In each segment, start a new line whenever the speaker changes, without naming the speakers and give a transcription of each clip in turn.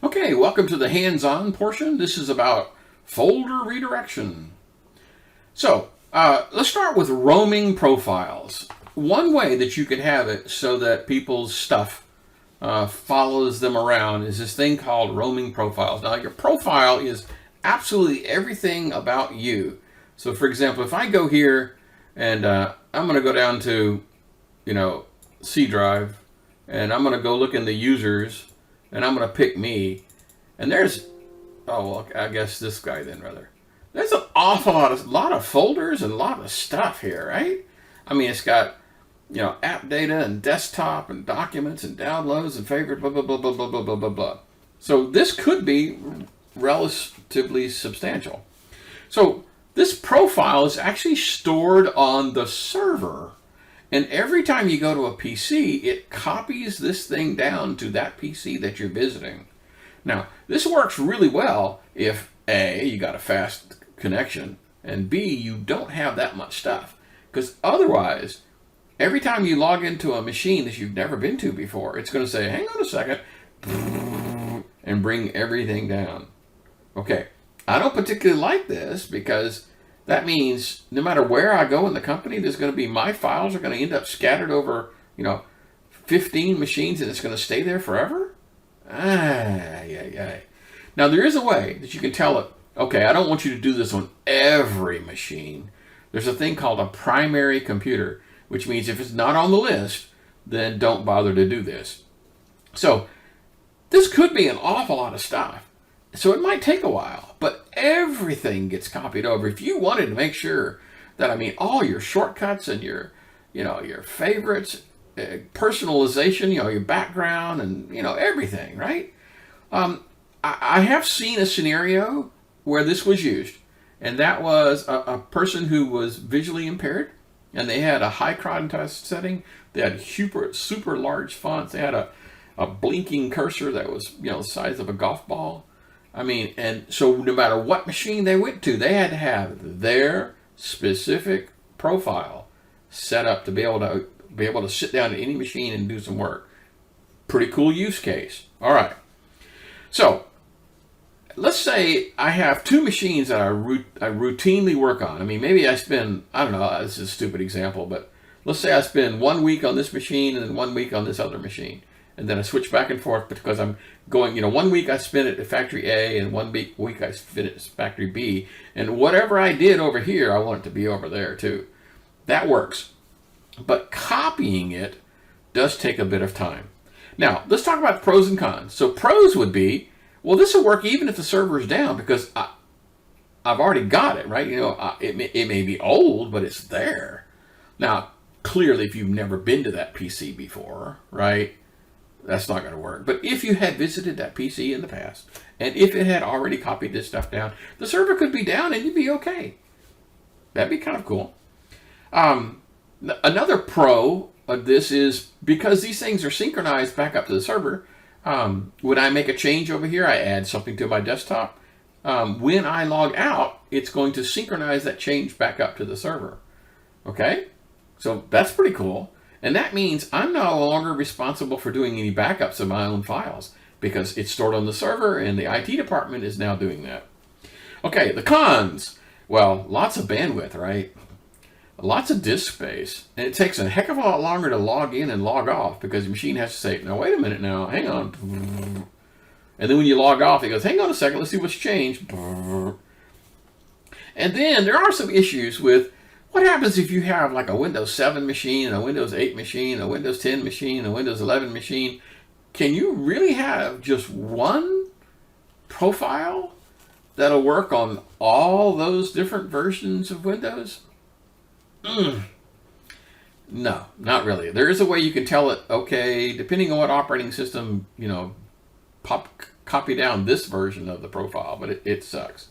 Okay, welcome to the hands-on portion. This is about folder redirection. So, let's start with roaming profiles. One way that you can have it so that people's stuff follows them around is this thing called roaming profiles. Now, your profile is absolutely everything about you. So, for example, if I go here and I'm going to go down to, C drive, and I'm going to go look in the users, and I'm going to pick me, and there's, I guess this guy then rather. There's an awful lot of folders and a lot of stuff here, right? I mean, it's got, app data and desktop and documents and downloads and favorite, blah, blah, blah, blah, blah, blah, blah, blah, blah. So this could be relatively substantial. So this profile is actually stored on the server. And every time you go to a PC, it copies this thing down to that PC that you're visiting. Now, this works really well if A, you got a fast connection, and B, you don't have that much stuff. Because otherwise, every time you log into a machine that you've never been to before, it's going to say, hang on a second, and bring everything down. Okay, I don't particularly like this because that means no matter where I go in the company, there's going to be, my files are going to end up scattered over, 15 machines, and it's going to stay there forever? Now, there is a way that you can tell it, okay, I don't want you to do this on every machine. There's a thing called a primary computer, which means if it's not on the list, then don't bother to do this. So this could be an awful lot of stuff. So it might take a while, but everything gets copied over. If you wanted to make sure that, all your shortcuts and your favorites, personalization, your background and, everything, right? I have seen a scenario where this was used, and that was a person who was visually impaired, and they had a high contrast setting. They had super large fonts. They had a blinking cursor that was, the size of a golf ball. And so no matter what machine they went to, they had to have their specific profile set up to be able to sit down at any machine and do some work. Pretty cool use case. All right. So let's say I have two machines that I routinely work on. Maybe I spend, I don't know, this is a stupid example, but let's say I spend 1 week on this machine and then 1 week on this other machine. And then I switch back and forth because I'm going, 1 week I spend it at factory A and 1 week I spend it at factory B. And whatever I did over here, I want it to be over there too. That works. But copying it does take a bit of time. Now, let's talk about pros and cons. So pros would be, well, this will work even if the server is down because I've already got it, right? It may be old, but it's there. Now, clearly, if you've never been to that PC before, right? That's not going to work. But if you had visited that PC in the past, and if it had already copied this stuff down, the server could be down and you'd be okay. That'd be kind of cool. Another pro of this is because these things are synchronized back up to the server, when I make a change over here, I add something to my desktop. When I log out, it's going to synchronize that change back up to the server. Okay? So that's pretty cool. And that means I'm no longer responsible for doing any backups of my own files because it's stored on the server and the IT department is now doing that. Okay, the cons. Well, lots of bandwidth, right? Lots of disk space. And it takes a heck of a lot longer to log in and log off because the machine has to say, no, wait a minute now, hang on. And then when you log off, it goes, hang on a second, let's see what's changed. And then there are some issues with what happens if you have like a Windows 7 machine, a Windows 8 machine, a Windows 10 machine, a Windows 11 machine? Can you really have just one profile that'll work on all those different versions of Windows? No, not really. There is a way you can tell it, okay, depending on what operating system, copy down this version of the profile, but it sucks.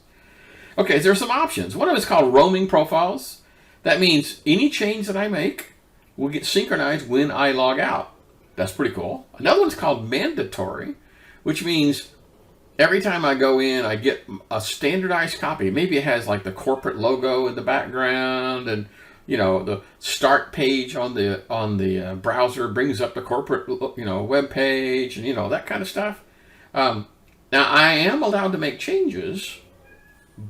Okay, so there are some options. One of them is called roaming profiles. That means any change that I make will get synchronized when I log out. That's pretty cool. Another one's called mandatory, which means every time I go in, I get a standardized copy. Maybe it has like the corporate logo in the background, and the start page on the browser brings up the corporate web page, and that kind of stuff. Now, I am allowed to make changes,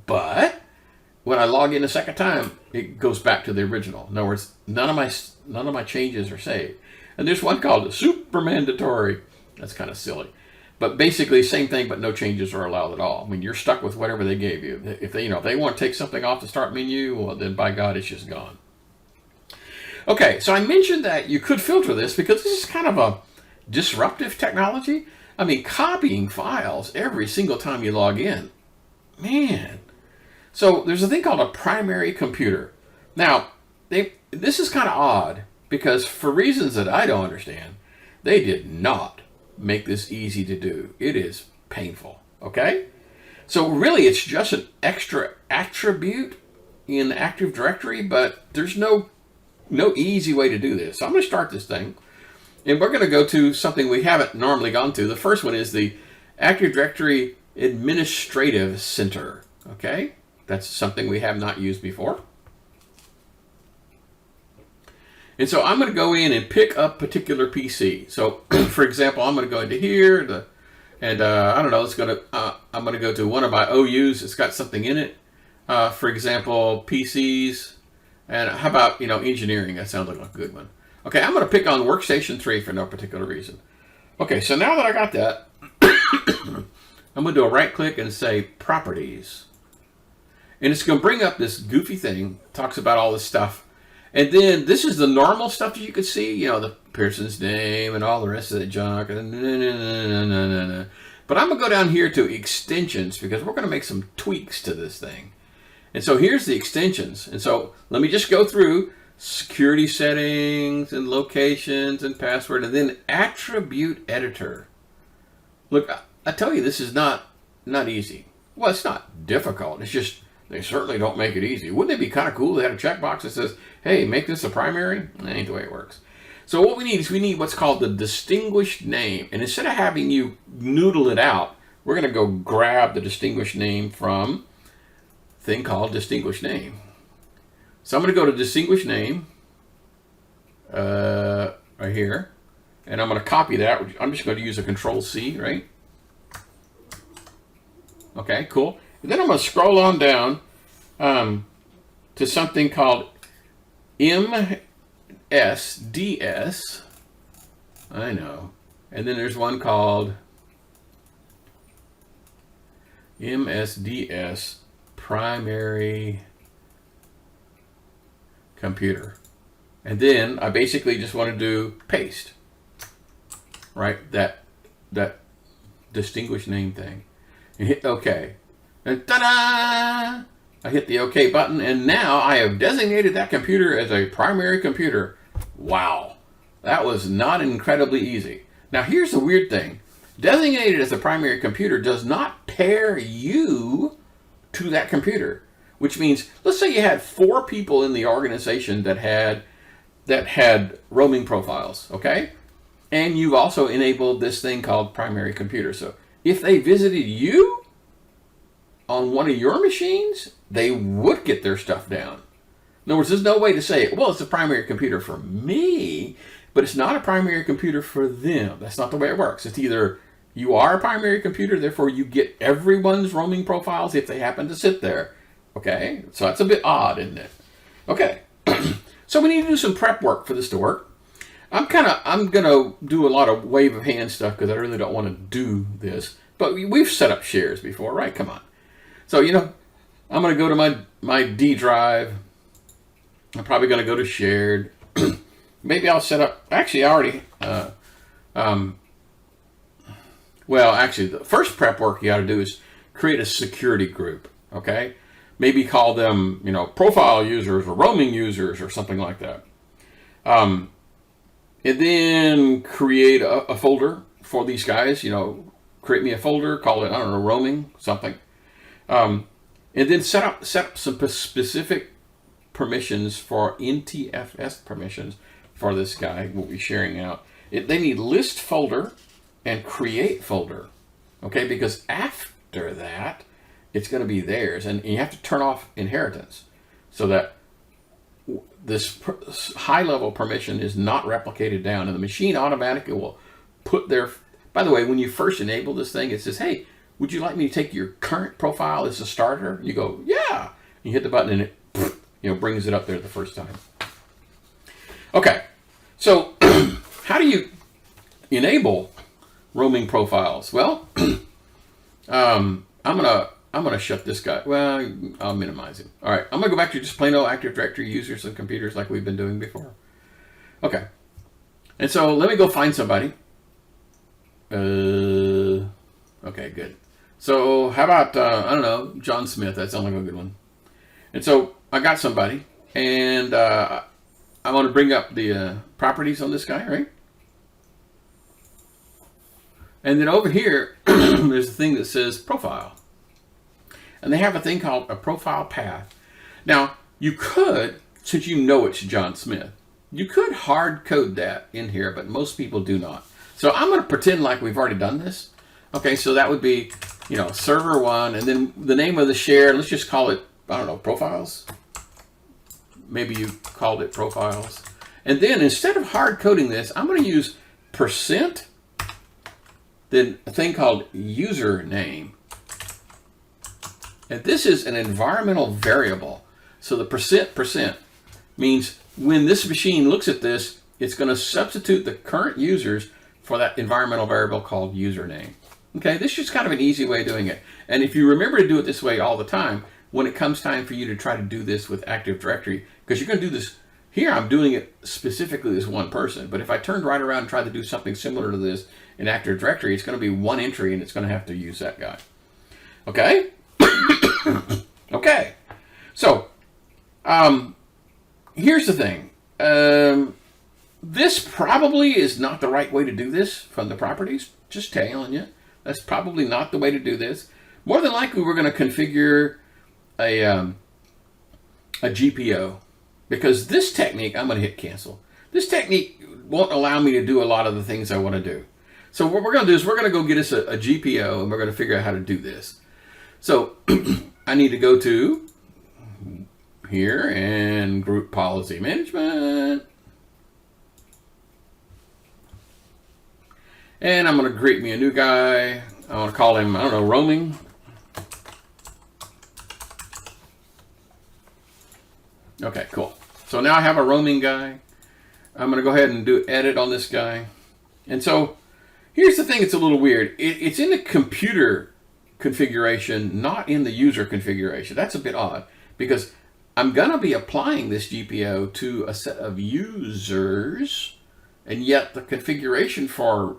but when I log in a second time, it goes back to the original. In other words, none of my changes are saved. And there's one called super mandatory. That's kind of silly. But basically, same thing, but no changes are allowed at all. I mean, you're stuck with whatever they gave you. If they, if they want to take something off the start menu, well, then by God, it's just gone. Okay, so I mentioned that you could filter this because this is kind of a disruptive technology. I mean, copying files every single time you log in. Man. So there's a thing called a primary computer. Now, this is kind of odd because for reasons that I don't understand, they did not make this easy to do. It is painful, okay? So really it's just an extra attribute in Active Directory, but there's no easy way to do this. So I'm going to start this thing, and we're going to go to something we haven't normally gone to. The first one is the Active Directory Administrative Center, okay? That's something we have not used before. And so I'm going to go in and pick up particular PC. So, for example, I'm going to go into here, and I don't know. I'm going to go to one of my OUs. It's got something in it. For example, PCs, and how about engineering? That sounds like a good one. Okay, I'm going to pick on Workstation 3 for no particular reason. Okay, so now that I got that, I'm going to do a right click and say Properties, and it's going to bring up this goofy thing. Talks about all this stuff. And then this is the normal stuff that you could see, the person's name and all the rest of the junk. But I'm going to go down here to extensions because we're going to make some tweaks to this thing. And so here's the extensions. And so let me just go through security settings and locations and password and then attribute editor. Look, I tell you, this is not easy. Well, it's not difficult. It's just they certainly don't make it easy. Wouldn't it be kind of cool to have a checkbox that says, hey, make this a primary? That ain't the way it works. So what we need is we need what's called the distinguished name. And instead of having you noodle it out, we're going to go grab the distinguished name from a thing called distinguished name. So I'm going to go to distinguished name right here. And I'm going to copy that. I'm just going to use a Control-C, right? Okay, cool. And then I'm going to scroll on down to something called MSDS. I know. And then there's one called MSDS Primary Computer. And then I basically just want to do paste. Right? That distinguished name thing. And hit OK. And ta-da! I hit the OK button, and now I have designated that computer as a primary computer. Wow. That was not incredibly easy. Now, here's the weird thing. Designated as a primary computer does not pair you to that computer, which means, let's say you had 4 people in the organization that had roaming profiles, okay? And you've also enabled this thing called primary computer. So if they visited you on one of your machines, they would get their stuff down. In other words, there's no way to say, well, it's a primary computer for me, but it's not a primary computer for them. That's not the way it works. It's either you are a primary computer, therefore you get everyone's roaming profiles if they happen to sit there. Okay, so that's a bit odd, isn't it? Okay, so we need to do some prep work for this to work. I'm gonna do a lot of wave of hand stuff because I really don't want to do this. But we've set up shares before, right? Come on. So, I'm going to go to my D drive. I'm probably going to go to shared. Maybe I'll set up, actually I already, well, actually the first prep work you got to do is create a security group, okay? Maybe call them, profile users or roaming users or something like that. And then create a folder for these guys, create me a folder, call it, I don't know, roaming, something. And then set up some specific permissions for NTFS permissions for this guy we'll be sharing out. They need list folder and create folder, okay? Because after that, it's going to be theirs, and you have to turn off inheritance so that this high-level permission is not replicated down, and the machine automatically will put their. By the way, when you first enable this thing, it says, "Hey, would you like me to take your current profile as a starter? You go, yeah. You hit the button and it brings it up there the first time. Okay, so how do you enable roaming profiles? Well, I'm gonna shut this guy. Well, I'll minimize him. All right, I'm gonna go back to just plain old Active Directory users and computers like we've been doing before. Okay, and so let me go find somebody. Okay, good. So how about, I don't know, John Smith. That sounds like a good one. And so I got somebody, and I want to bring up the properties on this guy, right? And then over here, there's a thing that says profile. And they have a thing called a profile path. Now, you could, since you know it's John Smith, you could hard code that in here, but most people do not. So I'm going to pretend like we've already done this. Okay, so that would be, server 1, and then the name of the share, let's just call it, I don't know, profiles. Maybe you called it profiles. And then instead of hard coding this, I'm going to use %, then a thing called username. And this is an environmental variable. So the % means when this machine looks at this, it's going to substitute the current users for that environmental variable called username. Okay, this is just kind of an easy way of doing it. And if you remember to do it this way all the time, when it comes time for you to try to do this with Active Directory, because you're going to do this, here I'm doing it specifically as one person, but if I turned right around and tried to do something similar to this in Active Directory, it's going to be one entry and it's going to have to use that guy. Okay? Okay. So, here's the thing. This probably is not the right way to do this from the properties. Just telling you. That's probably not the way to do this. More than likely, we're going to configure a GPO, because this technique, I'm going to hit cancel. This technique won't allow me to do a lot of the things I want to do. So what we're going to do is we're going to go get us a GPO, and we're going to figure out how to do this. So I need to go to here and group policy management. And I'm going to create me a new guy. I want to call him, I don't know, roaming. Okay, cool. So now I have a roaming guy. I'm going to go ahead and do edit on this guy. And so here's the thing, it's a little weird. It's in the computer configuration, not in the user configuration. That's a bit odd, because I'm going to be applying this GPO to a set of users, and yet the configuration for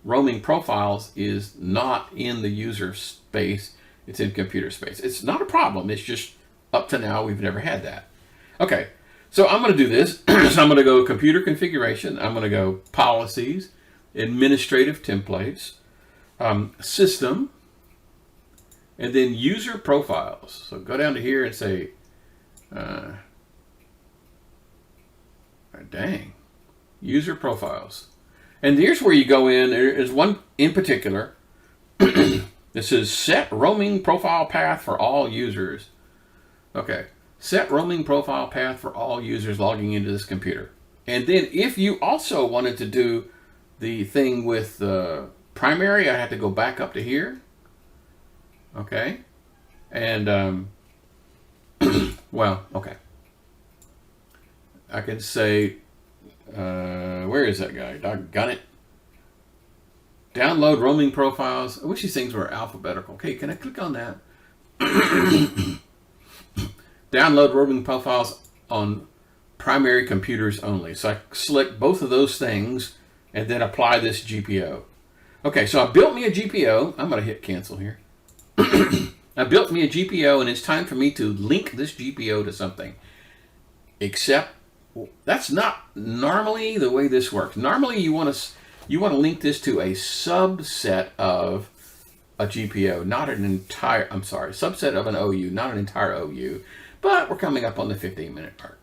roaming profiles is not in the user space. It's in computer space. It's not a problem. It's just up to now we've never had that. Okay, so I'm going to do this. So I'm going to go computer configuration. I'm going to go policies, administrative templates, system, and then user profiles. So go down to here and say, dang, user profiles. And here's where you go in. There's one in particular. This is set roaming profile path for all users. Okay, set roaming profile path for all users logging into this computer. And then if you also wanted to do the thing with the primary, I have to go back up to here. Okay, and well, okay. I can say, where is that guy? Doggone it. Download roaming profiles. I wish these things were alphabetical. Okay, can I click on that? Download roaming profiles on primary computers only. So I select both of those things and then apply this GPO. Okay, so I built me a GPO. I'm going to hit cancel here. I built me a GPO, and it's time for me to link this GPO to something. Except that's not normally the way this works. Normally you want to link this to a subset of a GPO, not an entire, subset of an OU, not an entire OU. But we're coming up on the 15-minute mark.